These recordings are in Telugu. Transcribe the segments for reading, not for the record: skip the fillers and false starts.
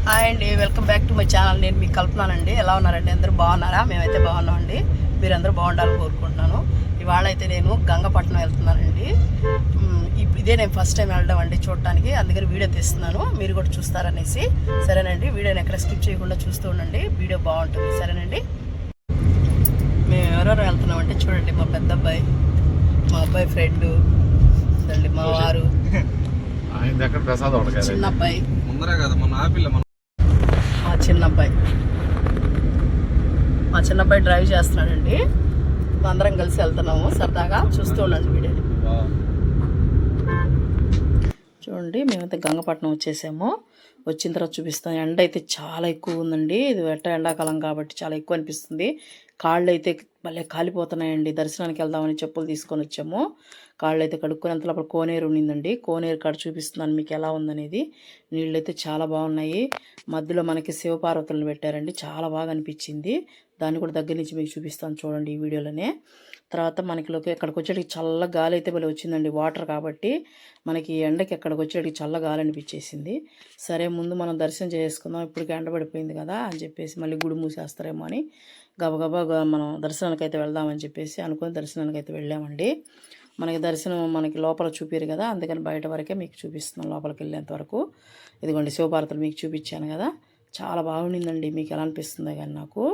హాయ్ అండి, welcome back to my channel. నేను మీకు కల్పనానండి. ఎలా ఉన్నారండి? అందరూ బాగున్నారా? మేమైతే బాగున్నామండి. మీరందరూ బాగుండాలని కోరుకుంటున్నాను. ఇవాళ అయితే నేను గంగపట్నం వెళ్తున్నానండి. ఇదే నేను ఫస్ట్ టైం వెళ్ళడం అండి చూడటానికి, అందుకని వీడియో తీస్తున్నాను. మీరు కూడా చూస్తారనేసి. సరేనండి, వీడియోని ఎక్కడ స్కిప్ చేయకుండా చూస్తూ ఉండండి, వీడియో బాగుంటుంది. సరేనండి, మేము ఎవరెవరు వెళ్తున్నామంటే చూడండి, మా పెద్ద అబ్బాయి, మా అబ్బాయి ఫ్రెండ్ అండి, మా వారు, చిన్న అబ్బాయి, మా చిన్నబ్బాయి డ్రైవ్ చేస్తున్నాడండి. అందరం కలిసి వెళ్తున్నాము. సరదాగా చూస్తూ ఉండండి వీడియోని. చూడండి, మేమైతే గంగపట్నం వచ్చేసాము. వచ్చిన తర్వాత చూపిస్తాను. ఎండ అయితే చాలా ఎక్కువ ఉందండి. ఇది ఎండాకాలం కాబట్టి చాలా ఎక్కువ అనిపిస్తుంది. కాళ్ళు అయితే భలే కాలిపోతున్నాయండి. దర్శనానికి వెళ్దామని చెప్పులు తీసుకొని వచ్చాము. కాళ్ళు అయితే కడుక్కునేంత లోపల కోనేరు ఉండిందండి. కోనేరు కాడ చూపిస్తున్నాను మీకు ఎలా ఉందనేది. నీళ్ళు అయితే చాలా బాగున్నాయి. మధ్యలో మనకి శివపార్వతులను పెట్టారండి. చాలా బాగా అనిపించింది. దాన్ని కూడా దగ్గర నుంచి మీకు చూపిస్తాను చూడండి ఈ వీడియోలోనే. తర్వాత మనకి ఎక్కడికి వచ్చేటికి చల్ల గాలి అయితే భలే వచ్చిందండి. వాటర్ కాబట్టి మనకి ఎండకి ఎక్కడికి వచ్చేటికి చల్ల గాలి అనిపించేసింది. సరే, ముందు మనం దర్శనం చేసుకుందాం, ఇప్పటికి ఎండ పడిపోయింది కదా అని చెప్పేసి మళ్ళీ గుడి మూసేస్తారేమో అని గబగబా మనం దర్శనానికి అయితే వెళ్దామని చెప్పేసి అనుకుని దర్శనానికి అయితే వెళ్ళామండి. మనకి దర్శనం మనకి లోపల చూపారు కదా, అందుకని బయట వరకే మీకు చూపిస్తున్నాం. లోపలికి వెళ్ళేంత వరకు ఇదిగోండి శివపార్వతులు మీకు చూపించాను కదా, చాలా బాగుండిందండి. మీకు ఎలా అనిపిస్తుందో కానీ నాకు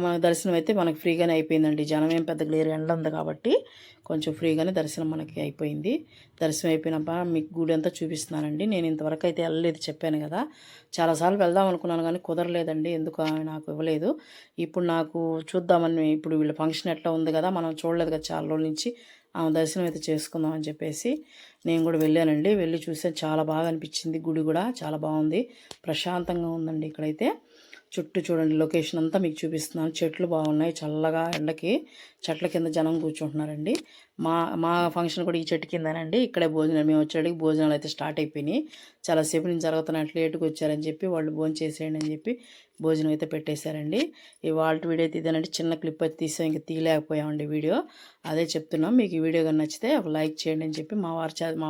మన దర్శనం అయితే మనకి ఫ్రీగానే అయిపోయిందండి. జనం ఏం పెద్ద క్లియర్ ఎండ ఉంది కాబట్టి కొంచెం ఫ్రీగానే దర్శనం మనకి అయిపోయింది. దర్శనం అయిపోయినప్పుడు మీకు గుడి అంతా చూపిస్తున్నానండి. నేను ఇంతవరకు అయితే వెళ్ళలేదు, చెప్పాను కదా. చాలాసార్లు వెళ్దాం అనుకున్నాను కానీ కుదరలేదండి, ఎందుకు నాకు ఇవ్వలేదు. ఇప్పుడు నాకు చూద్దామని, ఇప్పుడు వీళ్ళ ఫంక్షన్ ఎట్లా ఉంది కదా, మనం చూడలేదు కదా చాలా రోజుల నుంచి, దర్శనం అయితే చేసుకుందాం అని చెప్పేసి నేను కూడా వెళ్ళానండి. వెళ్ళి చూసాను, చాలా బాగా అనిపించింది. గుడి కూడా చాలా బాగుంది, ప్రశాంతంగా ఉందండి. ఇక్కడైతే చుట్టూ చూడండి, లొకేషన్ అంతా మీకు చూపిస్తున్నాను. చెట్లు బాగున్నాయి, చల్లగా ఎండకి చెట్ల కింద జనం కూర్చుంటున్నారండి. మా మా ఫంక్షన్ కూడా ఈ చెట్టు కిందనండి. ఇక్కడే భోజనం, మేము వచ్చేటికి భోజనాలు అయితే స్టార్ట్ అయిపోయినాయి. చాలాసేపు నుంచి జరుగుతున్నట్లు లేటుగా వచ్చారని చెప్పి వాళ్ళు భోజనం చేసేయండి అని చెప్పి భోజనం అయితే పెట్టేశారండి. ఇవాళ వీడియో అయితే ఇదేనండి, చిన్న క్లిప్ అయితే తీసాం, ఇంకా తీయలేకపోయామండి వీడియో. అదే చెప్తున్నాం, మీకు ఈ వీడియో కానీ నచ్చితే ఒక లైక్ చేయండి అని చెప్పి మా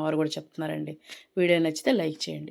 వారు కూడా చెప్తున్నారండి. వీడియో నచ్చితే లైక్ చేయండి.